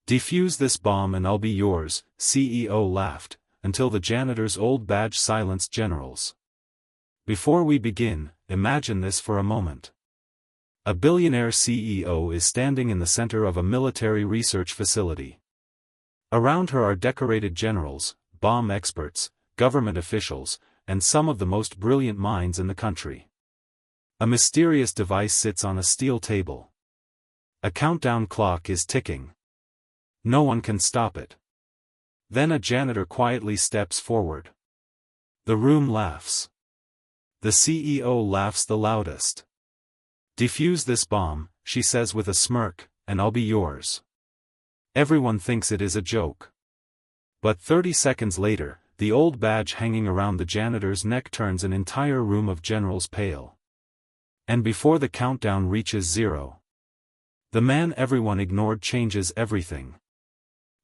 Defuse this bomb and I'll be yours, CEO laughed, until the janitor's old badge silenced generals. Before we begin, imagine this for a moment. A billionaire CEO is standing in the center of a military research facility. Around her are decorated generals, bomb experts, government officials, and some of the most brilliant minds in the country. A mysterious device sits on a steel table. A countdown clock is ticking. No one can stop it. Then a janitor quietly steps forward. The room laughs. The CEO laughs the loudest. "Defuse this bomb," she says with a smirk, "and I'll be yours." Everyone thinks it is a joke. But 30 seconds later, the old badge hanging around the janitor's neck turns an entire room of generals pale. And before the countdown reaches 0, the man everyone ignored changes everything.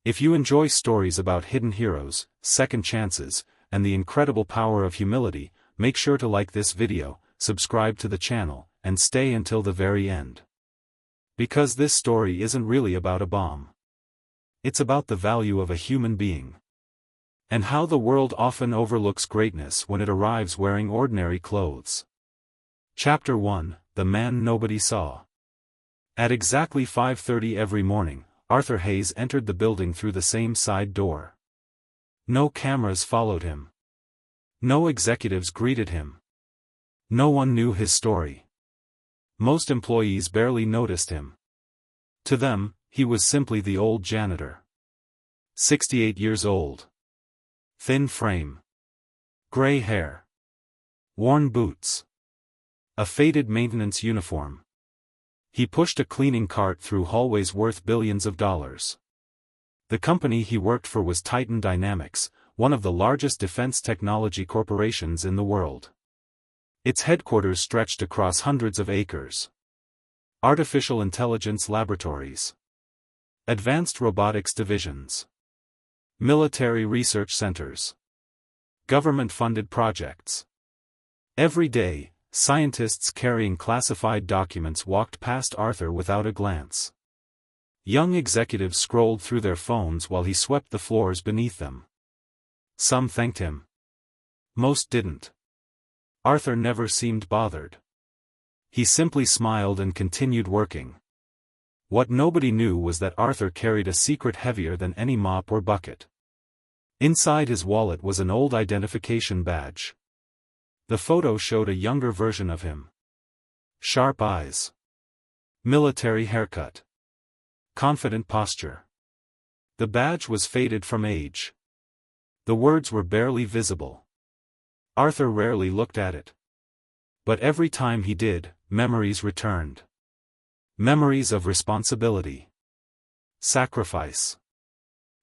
If you enjoy stories about hidden heroes, second chances, and the incredible power of humility, make sure to like this video, subscribe to the channel, and stay until the very end. Because this story isn't really about a bomb. It's about the value of a human being. And how the world often overlooks greatness when it arrives wearing ordinary clothes. Chapter 1, The Man Nobody Saw. At exactly 5:30 every morning, Arthur Hayes entered the building through the same side door. No cameras followed him. No executives greeted him. No one knew his story. Most employees barely noticed him. To them, he was simply the old janitor. 68 years old. Thin frame. Gray hair. Worn boots. A faded maintenance uniform. He pushed a cleaning cart through hallways worth billions of dollars. The company he worked for was Titan Dynamics, one of the largest defense technology corporations in the world. Its headquarters stretched across hundreds of acres. Artificial intelligence laboratories. Advanced robotics divisions. Military research centers. Government-funded projects. Every day, scientists carrying classified documents walked past Arthur without a glance. Young executives scrolled through their phones while he swept the floors beneath them. Some thanked him. Most didn't. Arthur never seemed bothered. He simply smiled and continued working. What nobody knew was that Arthur carried a secret heavier than any mop or bucket. Inside his wallet was an old identification badge. The photo showed a younger version of him. Sharp eyes. Military haircut. Confident posture. The badge was faded from age. The words were barely visible. Arthur rarely looked at it. But every time he did, memories returned. Memories of responsibility. Sacrifice.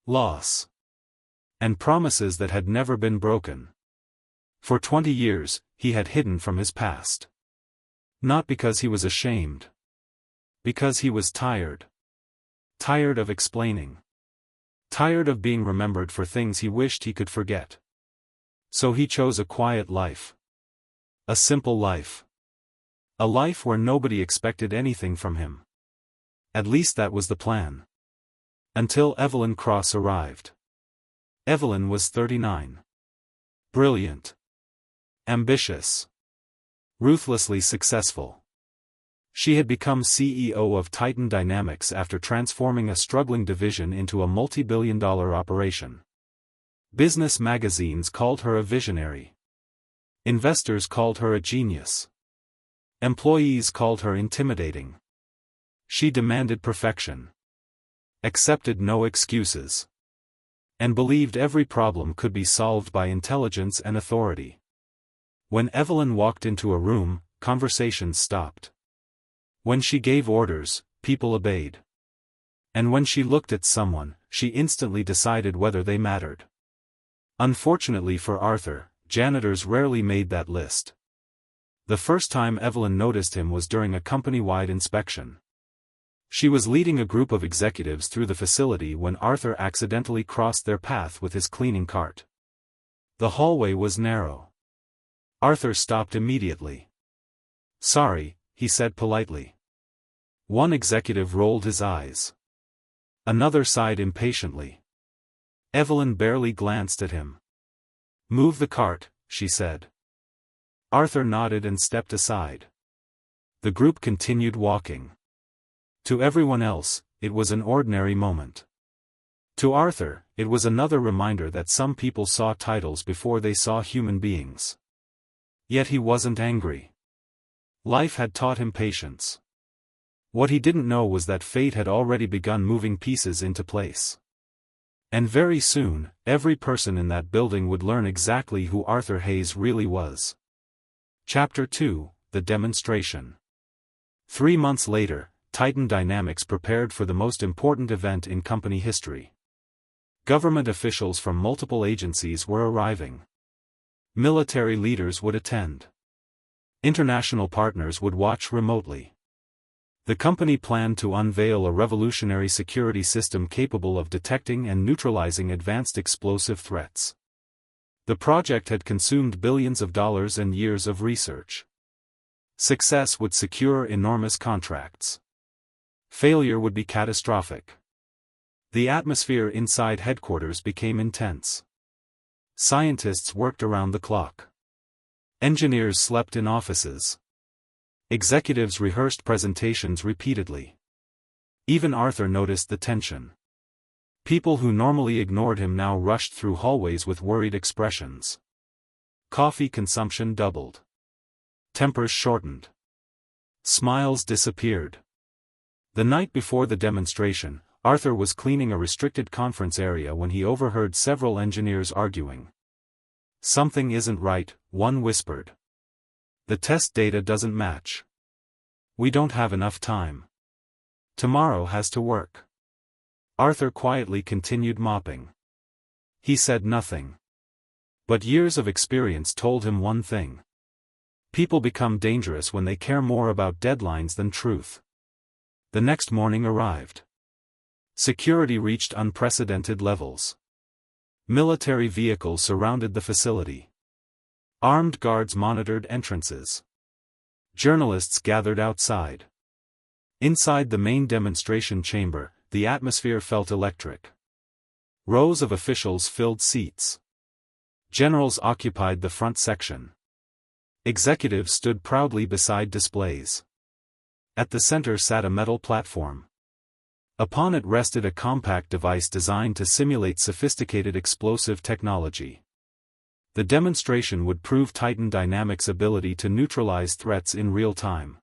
Loss. And promises that had never been broken. For 20 years, he had hidden from his past. Not because he was ashamed. Because he was tired. Tired of explaining. Tired of being remembered for things he wished he could forget. So he chose a quiet life. A simple life. A life where nobody expected anything from him. At least that was the plan. Until Evelyn Cross arrived. Evelyn was 39. Brilliant. Ambitious. Ruthlessly successful. She had become CEO of Titan Dynamics after transforming a struggling division into a multi-billion-dollar operation. Business magazines called her a visionary. Investors called her a genius. Employees called her intimidating. She demanded perfection. Accepted no excuses. And believed every problem could be solved by intelligence and authority. When Evelyn walked into a room, conversations stopped. When she gave orders, people obeyed. And when she looked at someone, she instantly decided whether they mattered. Unfortunately for Arthur, janitors rarely made that list. The first time Evelyn noticed him was during a company-wide inspection. She was leading a group of executives through the facility when Arthur accidentally crossed their path with his cleaning cart. The hallway was narrow. Arthur stopped immediately. "Sorry," he said politely. One executive rolled his eyes. Another sighed impatiently. Evelyn barely glanced at him. "Move the cart," she said. Arthur nodded and stepped aside. The group continued walking. To everyone else, it was an ordinary moment. To Arthur, it was another reminder that some people saw titles before they saw human beings. Yet he wasn't angry. Life had taught him patience. What he didn't know was that fate had already begun moving pieces into place. And very soon, every person in that building would learn exactly who Arthur Hayes really was. Chapter 2: The Demonstration. 3 months later, Titan Dynamics prepared for the most important event in company history. Government officials from multiple agencies were arriving. Military leaders would attend. International partners would watch remotely. The company planned to unveil a revolutionary security system capable of detecting and neutralizing advanced explosive threats. The project had consumed billions of dollars and years of research. Success would secure enormous contracts. Failure would be catastrophic. The atmosphere inside headquarters became intense. Scientists worked around the clock. Engineers slept in offices. Executives rehearsed presentations repeatedly. Even Arthur noticed the tension. People who normally ignored him now rushed through hallways with worried expressions. Coffee consumption doubled. Tempers shortened. Smiles disappeared. The night before the demonstration, Arthur was cleaning a restricted conference area when he overheard several engineers arguing. "Something isn't right," one whispered. "The test data doesn't match. We don't have enough time. Tomorrow has to work." Arthur quietly continued mopping. He said nothing. But years of experience told him one thing. People become dangerous when they care more about deadlines than truth. The next morning arrived. Security reached unprecedented levels. Military vehicles surrounded the facility. Armed guards monitored entrances. Journalists gathered outside. Inside the main demonstration chamber, the atmosphere felt electric. Rows of officials filled seats. Generals occupied the front section. Executives stood proudly beside displays. At the center sat a metal platform. Upon it rested a compact device designed to simulate sophisticated explosive technology. The demonstration would prove Titan Dynamics' ability to neutralize threats in real time.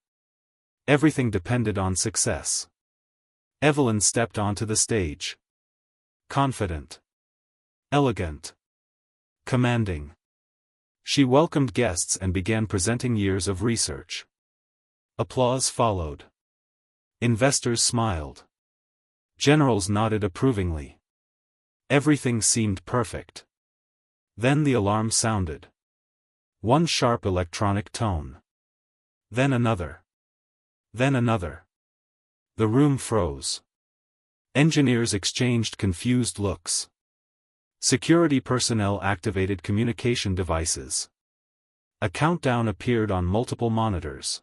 Everything depended on success. Evelyn stepped onto the stage. Confident. Elegant. Commanding. She welcomed guests and began presenting years of research. Applause followed. Investors smiled. Generals nodded approvingly. Everything seemed perfect. Then the alarm sounded. One sharp electronic tone. Then another. Then another. The room froze. Engineers exchanged confused looks. Security personnel activated communication devices. A countdown appeared on multiple monitors.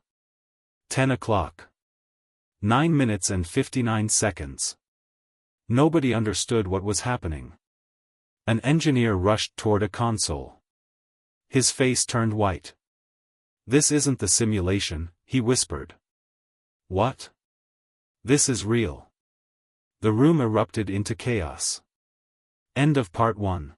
10 o'clock. 9 minutes and 59 seconds. Nobody understood what was happening. An engineer rushed toward a console. His face turned white. "This isn't the simulation," he whispered. "What? This is real." The room erupted into chaos. End of Part 1.